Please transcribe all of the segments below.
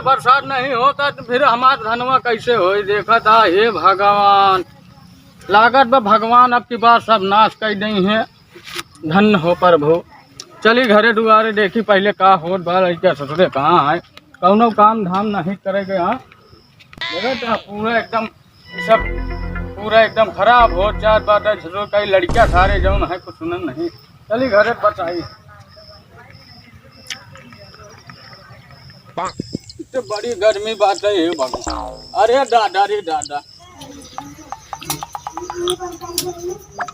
बरसात नहीं होता तो फिर हमारा धनवा कैसे हो। देखा था हे भगवान, लागत बा भगवान अब की बात सब नाश कर दी है। धन हो प्रभु। चली घरे दुआरे देखी पहले का होत बा। लड़का ससुरे कहाँ है, कौनो काम धाम नहीं करेगे। हाँ देखा पूरा एकदम सब पूरा एकदम खराब हो जात बात है। ससुर कई लड़कियाँ सारे जौन है कुछ सुनन नहीं। चली घरे बताई तो बड़ी गर्मी बात है ये भगवान। अरे दादा रे दादा,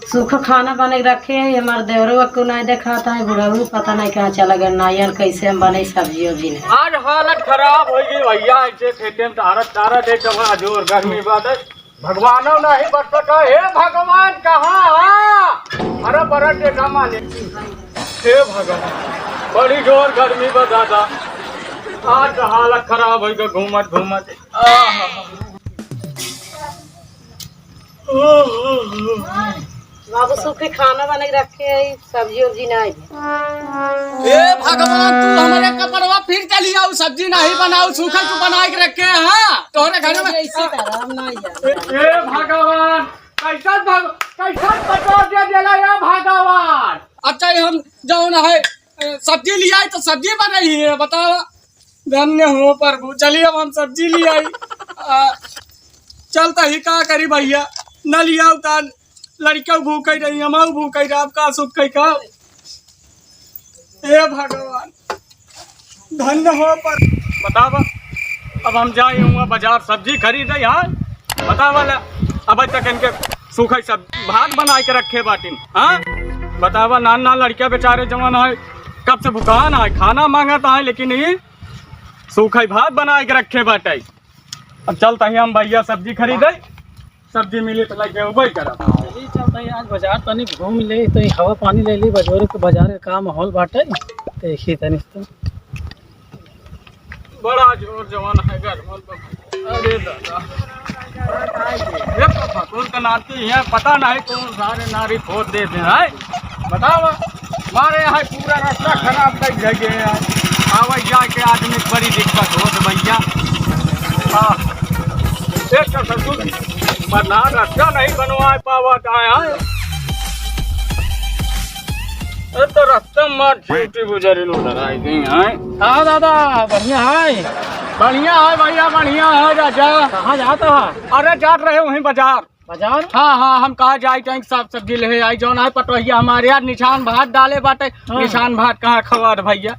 सूखा खाना बने के रखे हैं। हमारे देवरों को नहीं दिखाता है, बुढ़ाऊ पता नहीं कहाँ चला गया। नायन कैसे हम बने सब्जी वब्जी ने। आज हालत खराब हो गई भैया। ऐसे खेते में तारा दे कमा जोर गर्मी बात है। भगवानों नहीं बच सका। हे भगवान कहाँ अरे बड़ा देखा माने। हे भगवान बड़ी जोर गर्मी बा दादा। आज हालत खराब हो गई घूमत घूमत। बाबू सूखे खाना बने के रखे हैं, सब्जी वब्जी नहीं। हे भगवान तू हमारे कपड़वा फिर चली आओ। सब्जी नहीं बनाओ, सूखा तू बना के रखे हैं। हाँ तोहरे घर में ऐसे आराम नहीं है। हे भगवान कैसा बचा दे दिला या भगवान। अच्छा हम जौन है सब्जी ले आई तो सब्जी बनाई है। बताओ धन्य हो प्रभु। चलिए अब हम सब्जी ले आई। चलता ही का करी भैया, न लिया उतार। लड़कियों भूख ही रही, हम भूख ही रहा। का सुख का हे भगवान धन्य हो पर। बतावा अब हम जाए हुआ बाजार सब्जी खरीदे। यहाँ बतावा अब तक इनके सूखा सब भात बना के रखे बाटिन। हाँ बतावा नाना लड़कियां बेचारे जवान है कब से भुकान है, खाना मांगता है लेकिन ये सूखा भात बना के रखे बाटे। अब चलता ही हम भैया सब्जी खरीदे। सब्जी मिली तो लगे वही करा। चलता है आज बाजार तनी घूम ले तो हवा पानी ले ली। बजोरे के बाजार का माहौल बाटे देखी तनी तो बड़ा जोर जवान है घर। अरे दादा फसूल का नाती है, पता नहीं कौन सारे नारी खोद देते हैं। बताओ हमारे यहाँ पूरा रास्ता खराब कर जगह है। आवाज जाके आदमी की बड़ी दिक्कत हो तो भैया। हाँ एक ससुर बना रास्ता नहीं बनवा पावा है। अरे तो रास्ता मार छूटी गुजरी लड़ाई गई है। हाँ दादा बढ़िया है। बढ़िया है भैया बढ़िया है। राजा कहाँ जाता है? अरे जात रहे वहीं बाजार। बाजार? हाँ हाँ हम कहा जाए कहीं सब सब्जी ले आई जौन है पटोहिया हमारे यार निशान भात डाले बाटे। हाँ। निशान भात कहाँ खवा भैया।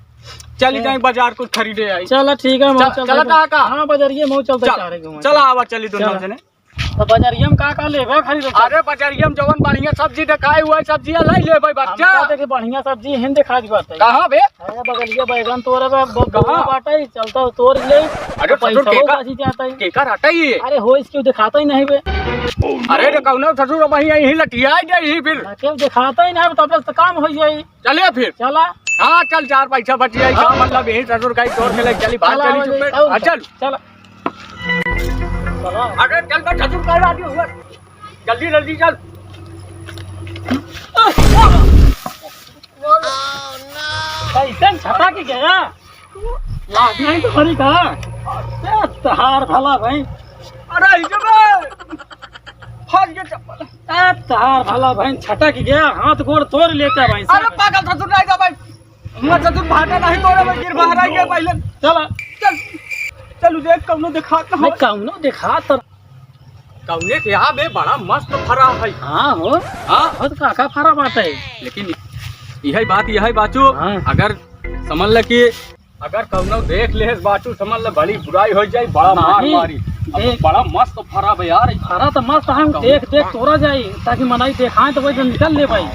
चली जाए बाजार कुछ खरीदे आई। चलो ठीक है चला का हाँ बाजारिये में चलता चला आवा चली दोनों जने। तो बाजारिये में का लेबे खरीद? अरे बाजारिये में जवन बढ़िया सब्जी दिखाई हुआ सब्जी ले ले बच्चा। देखे बढ़िया सब्जी हिंद दिखा दी बात है। कहाँ बे? अरे बगलिया बैगन तोरे बाटे चलता तोड़ ले। अरे पैसा जाता है केकर हटा ही। अरे हो इसके दिखाता ही नहीं बे। अरे तो कौन ससुर वही यही लटिया जाए फिर दिखाता ही नहीं तब तक काम हो जाये। चलिए फिर चला। हाँ चल चार पैसा बच जाए। मतलब यही ससुर का तोड़ के लग चली बात चली। चल चल अरे चल मैं ससुर कर रहा हूँ। जल्दी जल्दी चल। कैसे छटा के गया लाभ नहीं तो खरी का तहार भला भाई। अरे फट गया चप्पल। तहार भला भाई छटा के गया हाथ गोड़ तोड़ लेता भाई। अरे पागल ससुर नहीं था भाई। मैं ससुर भाटा नहीं तोड़े भाई। गिर बाहर आ गया पहले। चला चल चल देख कौनो दिखाता मैं कौनो दिखा तर कौने के यहाँ बे बड़ा मस्त फरा है। हाँ हो हाँ बहुत काका फरा बात है। लेकिन यही बाचू। हाँ। अगर समझ ल कि अगर कौनो देख ले बाचू समझ ल बड़ी बुराई हो जाए। बड़ा मार मारी बड़ा मस्त फरा बे यार। फरा तो मस्त हम देख देख तोड़ा जाये ताकि मनाई देखा तो वही निकल ले भाई।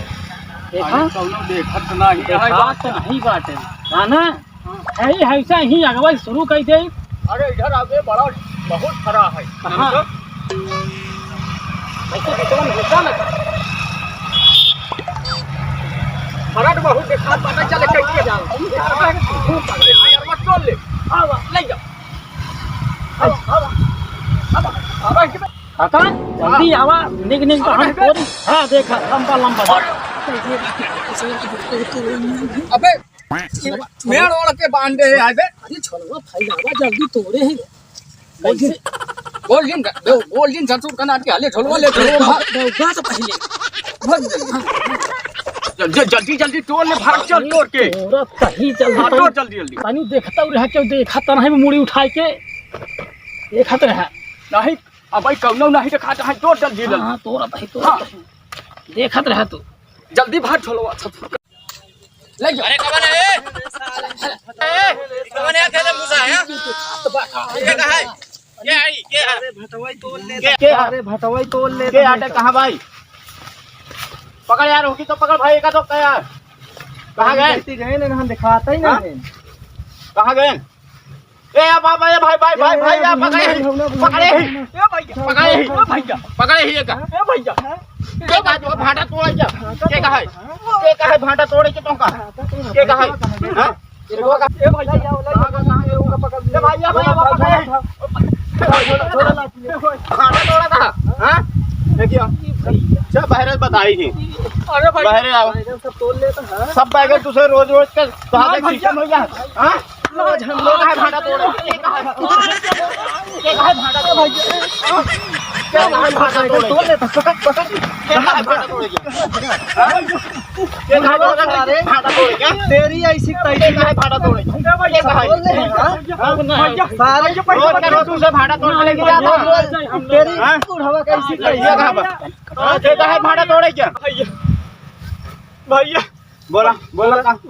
देखा कौनो देखत नहीं देखा तो नहीं बात है ना है ऐसा ही अगवा शुरू कर दे। अरे इधर आगे बड़ा बहुत फरा है। हाँ। फरा तो बहुत देखा पता चले कैसे जाओ। मत ले ले जाओ। काका जल्दी आवा निक निक तो हम पूरी। हाँ देखा लंबा लंबा। अबे मेड़ ओढ़ के बांधे है आबे अरे छोड़वा फैलावा जल्दी तोड़े हैं गोल्डन ससुर का नाट के हाले झोलवा ले दौगा से पहले जल्दी जल्दी तोड़ ले भाग चल तोड़ के तोरा कहीं जल्दी तोड़ जल्दी जल्दी पानी देखता रहा क्यों देखा तो नहीं मुड़ी उठाए के देखा तो रहा नहीं अब भाई कौनो नहीं दिखाता है तोड़ जल्दी जल्दी हाँ तोरा भाई तोरा देखत रहा तू जल्दी भाग झोलवा ससुर ले जा अरे कवन है कवन है खेले मुसा है ये कहा है ये आई के अरे भटवाई तोड़ ले के आटे कहां भाई पकड़ यार होगी तो पकड़ भाई का तो यार कहां गए हम दिखाता ही नहीं कहां गए ए अब भाई भाई या पकड़े ही का ए भैया के का जो भाटा तोड़े जा के का है भाटा तोड़े के तो का के का है हां ए भैया पकड़ ले भैया पकड़ भाटा तोड़ा था हां देखियो सब बहरे बताई थी अरे भाई बहरे आओ सब तोड़ लेता है सब बैगन तुझे रोज रोज का कहां से सिस्टम हो गया हां रोज हम लोग है भाटा तोड़े के कहा भाटा तो भाई क्या भाटा तोड़ ले पकड़ क्या भाटा तोड़े के भाटा तोड़े क्या तेरी ऐसी के भाटा तोड़े के सारे जो रोज तुझे भाटा तोड़ के लेके जाता तेरी हवा कैसी ये कहा भाटा तोड़े क्या भैया बोला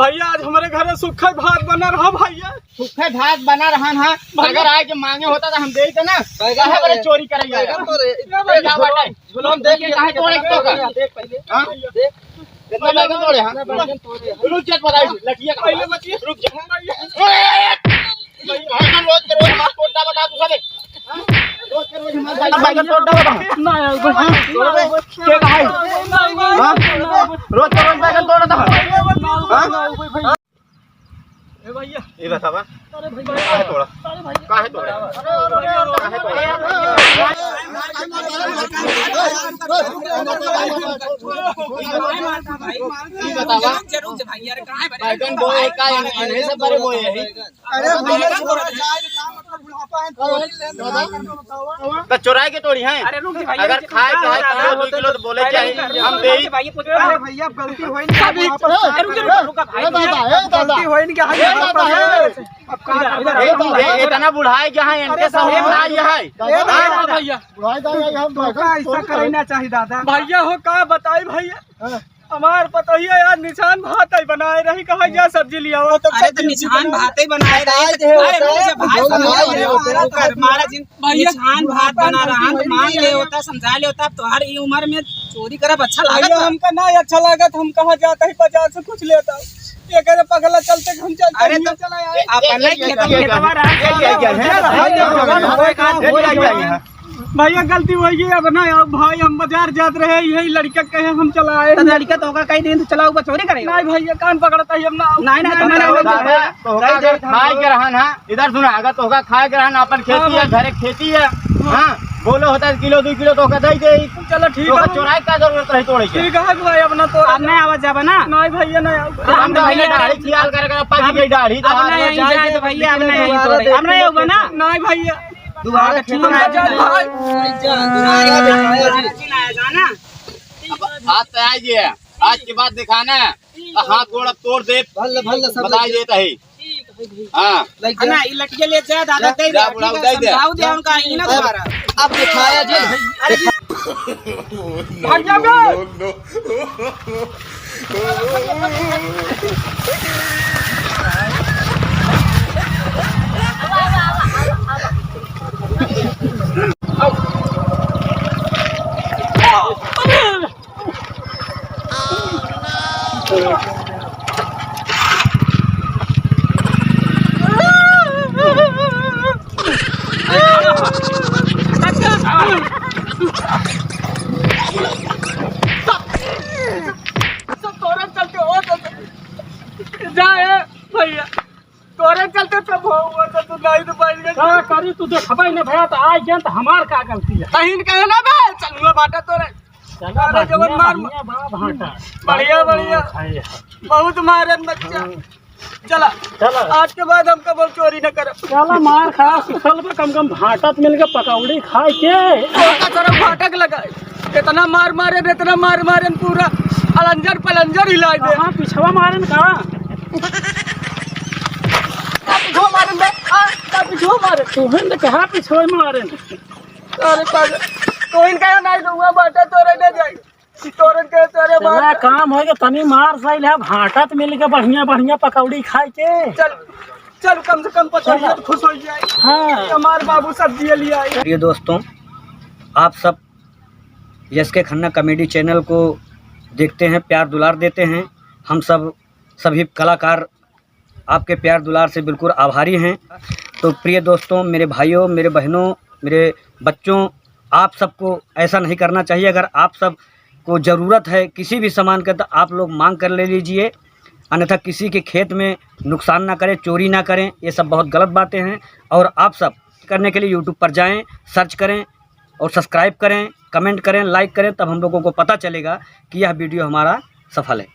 भैया आज हमारे घर में सूखा भात बना रहा भैया सूखे भात बना रहा है अगर आए के मांगे होता तो हम दे देते ना कहे बड़े चोरी करेंगे हम देख के कहां तोड़े तो का देख पहले हां देख कितना बैगन तोड़े हां रुक जा बताई लठिया का पहले बचिए रुक जा भैया रोज के रोज मार तोड़ता बता तू सब रोज के रोज हमारा बैगन तोड़ता बता ना के कहा हां रोज के रोज बैगन तोड़ता हां ए भैया ये बतावा अरे भाई काहे तोड़ा काहे तोड़ा ये बतावा बैगन बोए का इन्हें सब बड़े बोए है तो चुराए के तोड़ी हैं अगर खाए खाए 2 किलो तो बोले चाहिए हम दे भैया गलती होई नहीं गलती होई नहीं इतना बुढ़ाई जहाँ इनके सामने बुढ़ाई है भैया ऐसा करना चाहिए दादा भैया हो का बताई भैया हमार पता ही यार निशान भात ही बनाए रही कहा जा सब्जी लिया हुआ तो अरे तो निशान भात ही बनाए रहे निशान भात बना रहा तो मान ले होता समझा ले होता तुम्हारी ये उम्र में चोरी करब अच्छा लगा हमका नहीं अच्छा लगा हम कहा जाता ही 50 से कुछ लेता ये करे पगला चलते हम चलते अरे तो भैया गलती हो गई अब ना भाई हम बाजार जाते रहे यही लड़का कहे हम चलाए लड़का तो होगा कई दिन तो चला हुआ चोरी करेगा नहीं भैया कान पकड़ता ही हम ना नहीं खाए के रहन है इधर सुना अगर तो खाए के रहन अपन खेती है घरे खेती है हाँ बोलो होता है किलो 2 किलो तो दे दे चलो ठीक है चोराई का जरूरत नहीं तोड़े ठीक है भाई अपना तो अब नहीं आवाज जाबा ना नहीं भैया नहीं हम तो भैया दाढ़ी खियाल कर पाजी गई दाढ़ी अब नहीं जाए तो भैया अब नहीं तोड़े अब नहीं होगा ना नहीं भैया दोबारा ठीक है जाना हाथ पे आइए आज के बाद दिखाना है हाथ गोड़ अब तोड़ दे बताई देता है हाँ ना ये लटके ले जा दादा दे दे समझाओ दे उनका ही ना दोबारा अब दिखाया जी भाग जा भैया तोरे चलते सब हुआ तो तू नहीं तो बैठ गया क्या करी तू देखबा ही नहीं भैया तो आज जान तो हमार का गलती है कहीं कहे ना बे चलूंगा बाटा तोरे अरे जवन मार भाटा बढ़िया बढ़िया बहुत मारन बच्चा चला चला आज के बाद हम कब चोरी न करब। चला मार खा सुखल में कम कम भाटत मिल के पकौड़ी खाए के छोटा छोटा फाटक लगाए इतना मार मारे इतना मार मारे पूरा अलंजर पलंजर हिला दे। हाँ पिछवा मारन का पिछो मारे बे पिछो मारे तुहन तो कहा पिछवा मारन अरे पागल तो इनका नहीं दूंगा बाटा तोरे दे जाए तोरे के तोरे चला बात काम हो गया तनी मार सही है भाटत मिल के बढ़िया बढ़िया पकौड़ी खाए के चल चल कम से कम पता खुश हो जाए। हाँ हमारे बाबू सब्जी लिए आए। प्रिय दोस्तों, आप सब यस के खन्ना कॉमेडी चैनल को देखते हैं, प्यार दुलार देते हैं। हम सब सभी कलाकार आपके प्यार दुलार से बिल्कुल आभारी हैं। तो प्रिय दोस्तों, मेरे भाइयों, मेरे बहनों, मेरे बच्चों, आप सबको ऐसा नहीं करना चाहिए। अगर आप सब को ज़रूरत है किसी भी सामान का तो आप लोग मांग कर ले लीजिए, अन्यथा किसी के खेत में नुकसान ना करें, चोरी ना करें। ये सब बहुत गलत बातें हैं। और आप सब करने के लिए यूट्यूब पर जाएं, सर्च करें और सब्सक्राइब करें, कमेंट करें, लाइक करें, तब हम लोगों को पता चलेगा कि यह वीडियो हमारा सफल है।